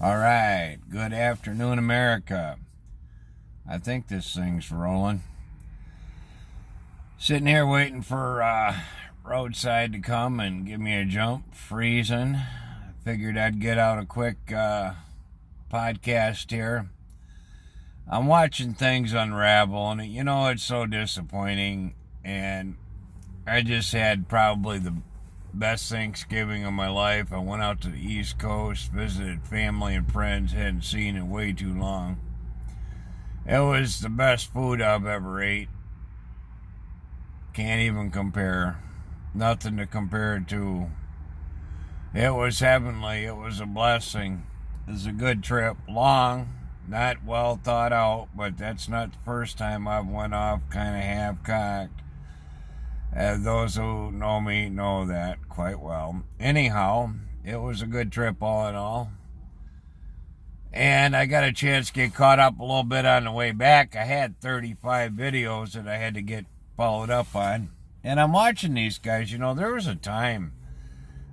All right, good afternoon, America. I think this thing's rolling. Sitting here waiting for roadside to come and give me a jump, freezing. Figured I'd get out a quick podcast here. I'm watching things unravel, and it's so disappointing. And I just had probably the best Thanksgiving of my life. I went out to the East Coast, visited family and friends, hadn't seen in way too long. It was the best food I've ever ate. Can't even compare. Nothing to compare it to. It was heavenly. It was a blessing. It was a good trip. Long, not well thought out, but that's not the first time I've went off kind of half-cocked. Those who know me know that quite well. Anyhow, it was a good trip all in all. And I got a chance to get caught up a little bit on the way back. I had 35 videos that I had to get followed up on. And I'm watching these guys. There was a time,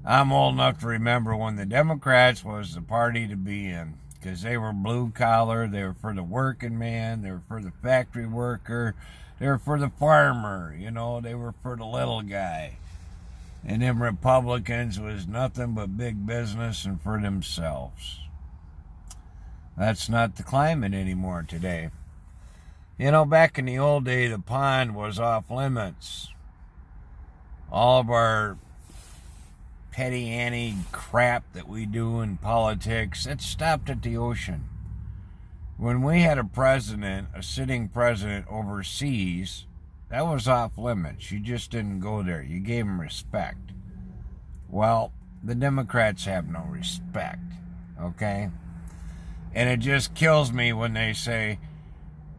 I'm old enough to remember, when the Democrats was the party to be in. Because they were blue collar, they were for the working man, they were for the factory worker, they were for the farmer, they were for the little guy. And them Republicans was nothing but big business and for themselves. That's not the climate anymore today. Back in the old day, the pond was off limits. All of our petty ante crap that we do in politics, it stopped at the ocean. When we had a sitting president overseas, that was off limits. You just didn't go there. You gave him respect. Well, the Democrats have no respect, okay? And it just kills me when they say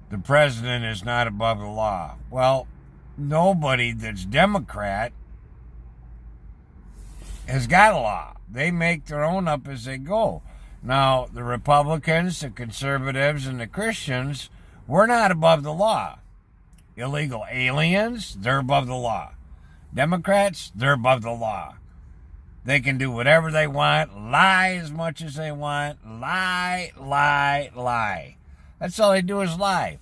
the president is not above the law. Well, nobody that's Democrat has got a law. They make their own up as they go. Now, the Republicans, the conservatives, and the Christians, we're not above the law. Illegal aliens, they're above the law. Democrats, they're above the law. They can do whatever they want, lie as much as they want, lie. That's all they do is lie.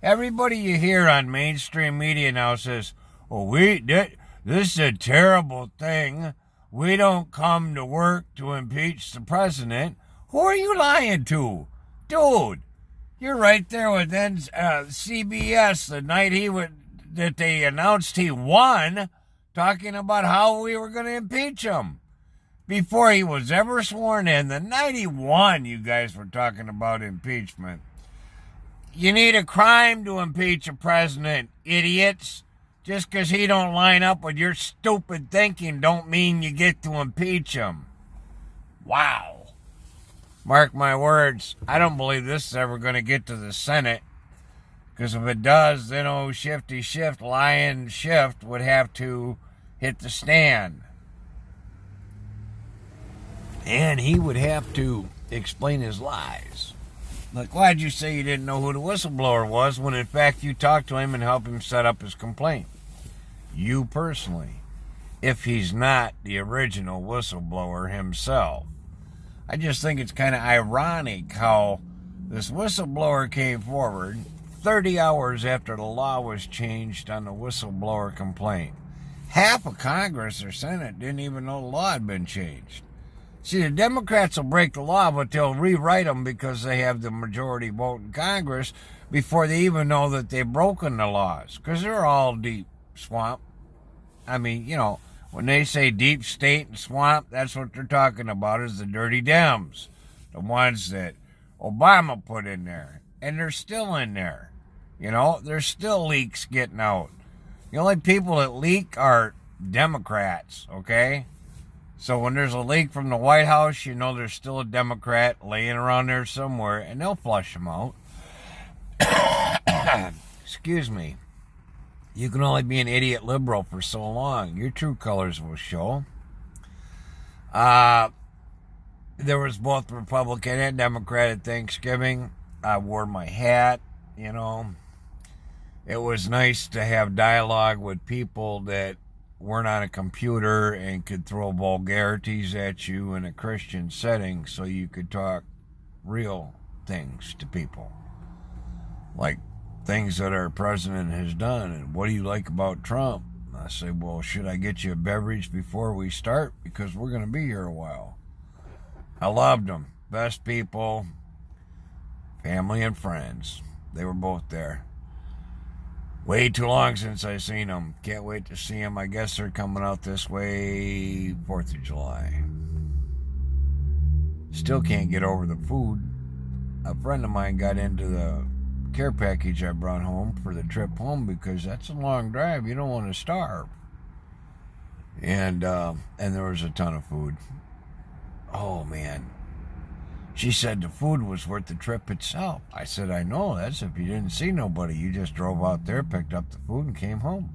Everybody you hear on mainstream media now says, this is a terrible thing. We don't come to work to impeach the president. Who are you lying to? Dude, you're right there with CBS the night that they announced he won, talking about how we were going to impeach him. Before he was ever sworn in, the night he won, you guys were talking about impeachment. You need a crime to impeach a president, idiots. Just because he don't line up with your stupid thinking don't mean you get to impeach him. Wow. Mark my words, I don't believe this is ever going to get to the Senate. Because if it does, then Shifty Shift, Lion Shift, would have to hit the stand. And he would have to explain his lies. Like, why'd you say you didn't know who the whistleblower was when in fact you talked to him and helped him set up his complaint? You personally, if he's not the original whistleblower himself. I just think it's kind of ironic how this whistleblower came forward 30 hours after the law was changed on the whistleblower complaint. Half of Congress or Senate didn't even know the law had been changed. See, the Democrats will break the law, but they'll rewrite them because they have the majority vote in Congress before they even know that they've broken the laws, because they're all deep swamp. I mean, when they say deep state and swamp, that's what they're talking about, is the dirty Dems, the ones that Obama put in there, and they're still in there. There's still leaks getting out. The only people that leak are Democrats, okay? So when there's a leak from the White House, there's still a Democrat laying around there somewhere, and they'll flush them out. Excuse me. You can only be an idiot liberal for so long. Your true colors will show. There was both Republican and Democrat at Thanksgiving. I wore my hat, It was nice to have dialogue with people that weren't on a computer and could throw vulgarities at you in a Christian setting so you could talk real things to people. Like things that our president has done. And what do you like about Trump? And I say, well, should I get you a beverage before we start? Because we're going to be here a while. I loved them. Best people, family and friends. They were both there. Way too long since I seen them. Can't wait to see them. I guess they're coming out this way 4th of July. Still can't get over the food. A friend of mine got into the care package I brought home for the trip home because that's a long drive. You don't want to starve. And there was a ton of food. Oh, man. She said the food was worth the trip itself. I said, I know. That's if you didn't see nobody. You just drove out there, picked up the food, and came home.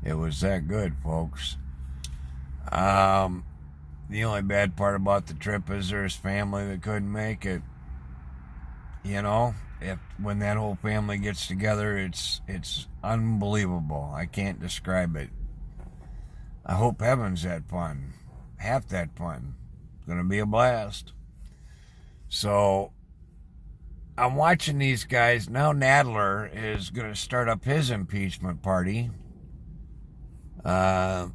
It was that good, folks. The only bad part about the trip is there's family that couldn't make it. You know, when that whole family gets together, it's unbelievable. I can't describe it. I hope heaven's that fun. Half that fun. It's going to be a blast. So, I'm watching these guys. Now Nadler is going to start up his impeachment party. Fat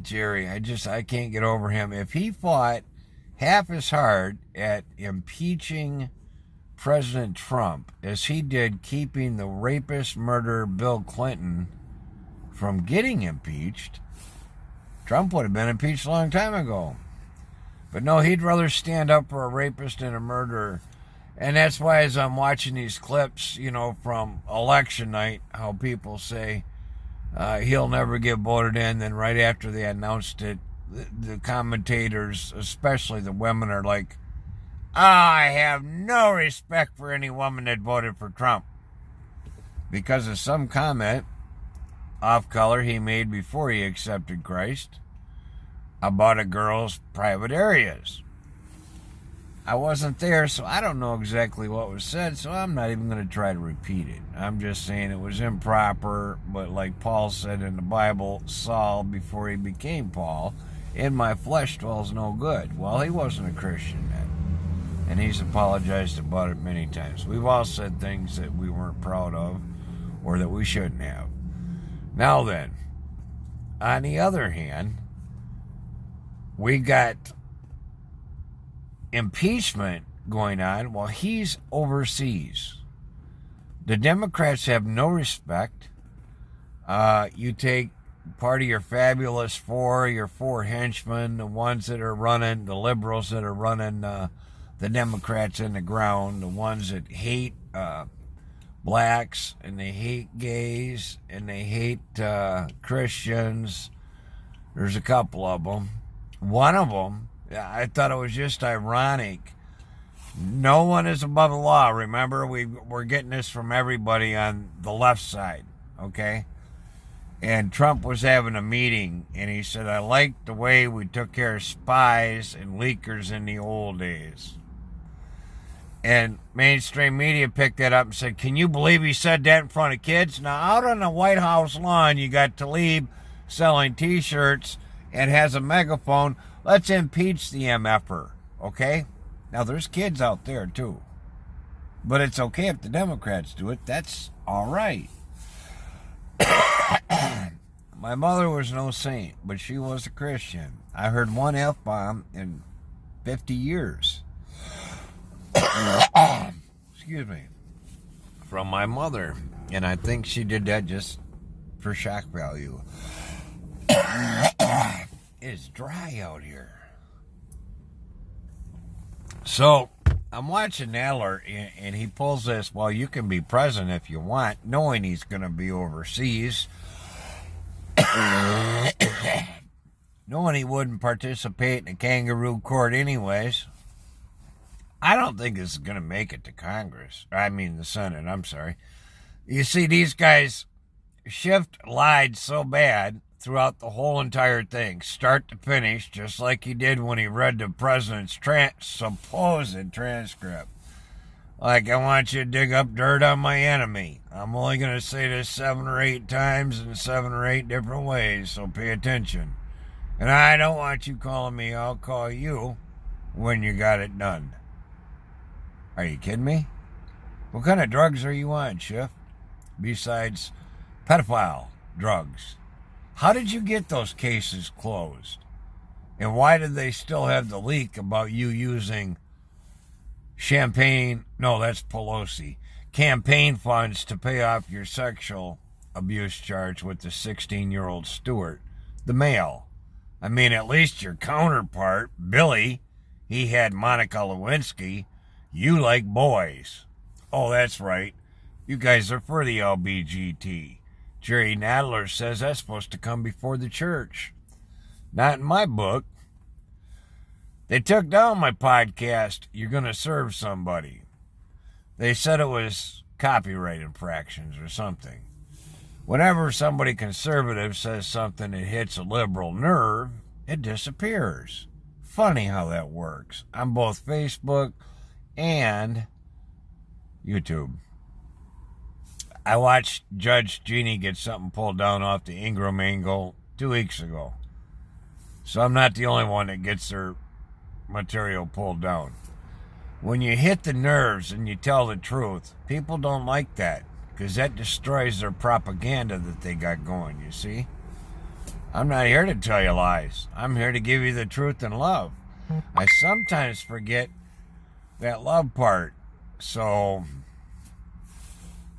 Jerry, I can't get over him. If he fought half as hard at impeaching President Trump as he did keeping the rapist murderer Bill Clinton from getting impeached, Trump would have been impeached a long time ago. But no, he'd rather stand up for a rapist and a murderer. And that's why as I'm watching these clips, you know, from election night, how people say he'll never get voted in. Then right after they announced it, the commentators, especially the women, are like, I have no respect for any woman that voted for Trump. Because of some comment off color he made before he accepted Christ about a girl's private areas. I wasn't there, so I don't know exactly what was said, so I'm not even going to try to repeat it. I'm just saying it was improper, but like Paul said in the Bible, Saul, before he became Paul, in my flesh dwells no good. Well, he wasn't a Christian then, and he's apologized about it many times. We've all said things that we weren't proud of or that we shouldn't have. Now then, on the other hand, we got impeachment going on while he's overseas. The Democrats have no respect. You take part of your fabulous four, your four henchmen, the ones that are running, the liberals that are running the Democrats in the ground, the ones that hate blacks, and they hate gays, and they hate Christians. There's a couple of them. One of them, I thought it was just ironic. No one is above the law. Remember, we're getting this from everybody on the left side, okay? And Trump was having a meeting, and he said, I like the way we took care of spies and leakers in the old days. And mainstream media picked that up and said, can you believe he said that in front of kids? Now, out on the White House lawn, you got Tlaib selling T-shirts and has a megaphone. Let's impeach the MFer, okay? Now, there's kids out there, too. But it's okay if the Democrats do it. That's all right. My mother was no saint, but she was a Christian. I heard one F-bomb in 50 years. Excuse me. From my mother. And I think she did that just for shock value. It's dry out here. So, I'm watching Nadler, and he pulls this, well, you can be president if you want, knowing he's going to be overseas. Knowing he wouldn't participate in a kangaroo court anyways. I don't think this is going to make it to Congress. I mean, the Senate, I'm sorry. You see, these guys, Schiff lied so bad throughout the whole entire thing, start to finish, just like he did when he read the president's supposed transcript. Like, I want you to dig up dirt on my enemy. I'm only going to say this 7 or 8 times in 7 or 8 different ways, so pay attention. And I don't want you calling me, I'll call you. when you got it done. Are you kidding me? What kind of drugs are you on, Schiff? Besides pedophile drugs. How did you get those cases closed? And why did they still have the leak about you using campaign funds to pay off your sexual abuse charge with the 16-year-old Stewart, the male? I mean, at least your counterpart, Billy, he had Monica Lewinsky. You like boys. Oh, that's right. You guys are for the LBGT. Jerry Nadler says that's supposed to come before the church. Not in my book. They took down my podcast, You're Gonna Serve Somebody. They said it was copyright infractions or something. Whenever somebody conservative says something that hits a liberal nerve, it disappears. Funny how that works. On both Facebook and YouTube. I watched Judge Jeannie get something pulled down off the Ingram angle 2 weeks ago. So I'm not the only one that gets their material pulled down. When you hit the nerves and you tell the truth, people don't like that because that destroys their propaganda that they got going, you see? I'm not here to tell you lies. I'm here to give you the truth and love. I sometimes forget that love part, so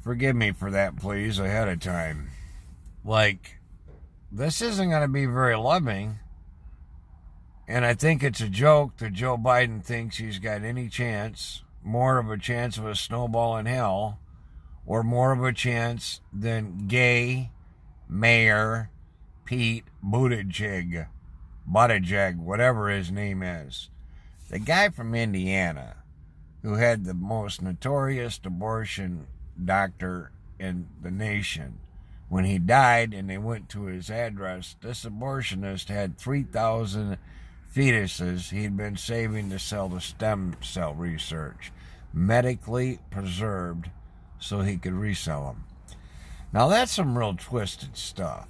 forgive me for that, please, ahead of time. Like, this isn't going to be very loving, and I think it's a joke that Joe Biden thinks he's got any chance, more of a chance of a snowball in hell, or more of a chance than gay Mayor Pete Buttigieg, whatever his name is. The guy from Indiana who had the most notorious abortion doctor in the nation. When he died and they went to his address, this abortionist had 3,000 fetuses he'd been saving to sell to stem cell research, medically preserved so he could resell them. Now that's some real twisted stuff.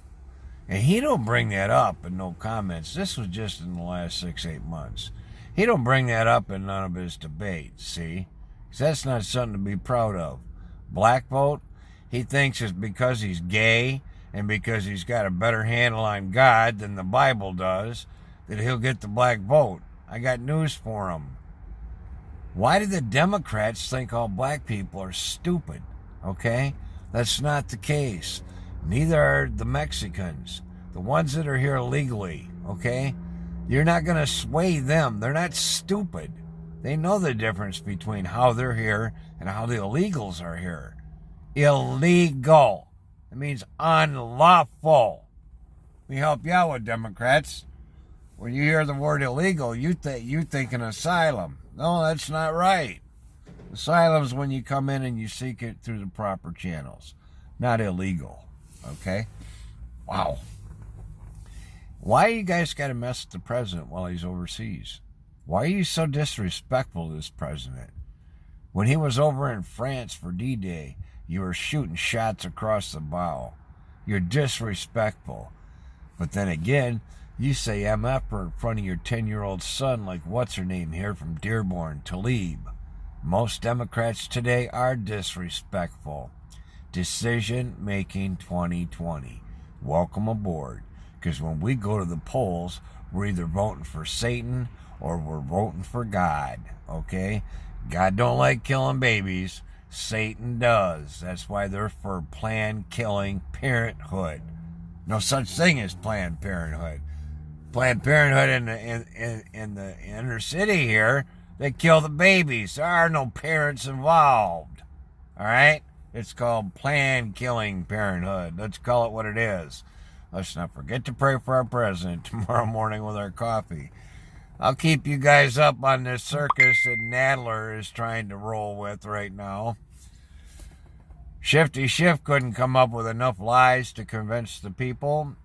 And he don't bring that up in no comments. This was just in the last 6-8 months. He don't bring that up in none of his debates, see? 'Cause that's not something to be proud of. Black vote, he thinks it's because he's gay and because he's got a better handle on God than the Bible does that he'll get the black vote. I got news for him. Why do the Democrats think all black people are stupid? Okay? That's not the case. Neither are the Mexicans, the ones that are here legally, okay? You're not going to sway them. They're not stupid. They know the difference between how they're here and how the illegals are here. Illegal. It means unlawful. We help you out with Democrats. When you hear the word illegal, you think an asylum. No, that's not right. Asylum's when you come in and you seek it through the proper channels, not illegal. Okay? Wow. Why you guys got to mess with the president while he's overseas? Why are you so disrespectful to this president? When he was over in France for D-Day, you were shooting shots across the bow. You're disrespectful. But then again, you say MF in front of your 10-year-old son like what's-her-name here from Dearborn, Talib. Most Democrats today are disrespectful. Decision making 2020. Welcome aboard. Because when we go to the polls, we're either voting for Satan or we're voting for God. Okay? God don't like killing babies. Satan does. That's why they're for Planned Killing Parenthood. No such thing as Planned Parenthood. Planned Parenthood in the inner city here, they kill the babies. There are no parents involved. All right? It's called Planned Killing Parenthood. Let's call it what it is. Let's not forget to pray for our president tomorrow morning with our coffee. I'll keep you guys up on this circus that Nadler is trying to roll with right now. Shifty Schiff couldn't come up with enough lies to convince the people.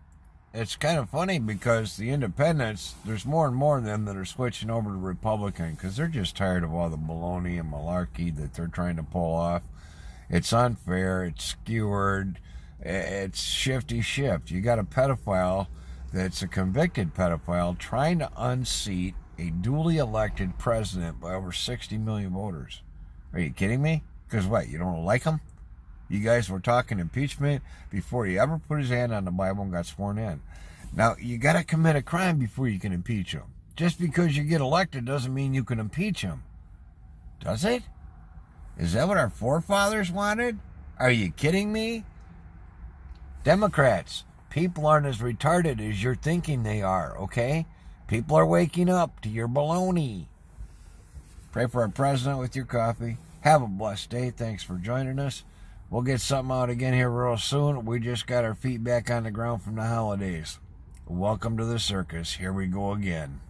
It's kind of funny because the independents, there's more and more of them that are switching over to Republican because they're just tired of all the baloney and malarkey that they're trying to pull off. It's unfair. It's skewered. It's shifty shift. You got a pedophile that's a convicted pedophile trying to unseat a duly elected president by over 60 million voters. Are you kidding me? Because what, you don't like him? You guys were talking impeachment before he ever put his hand on the Bible and got sworn in. Now, you got to commit a crime before you can impeach him. Just because you get elected doesn't mean you can impeach him. Does it? Is that what our forefathers wanted? Are you kidding me? Democrats, people aren't as retarded as you're thinking they are, okay? People are waking up to your baloney. Pray for our president with your coffee. Have a blessed day. Thanks for joining us. We'll get something out again here real soon. We just got our feet back on the ground from the holidays. Welcome to the circus. Here we go again.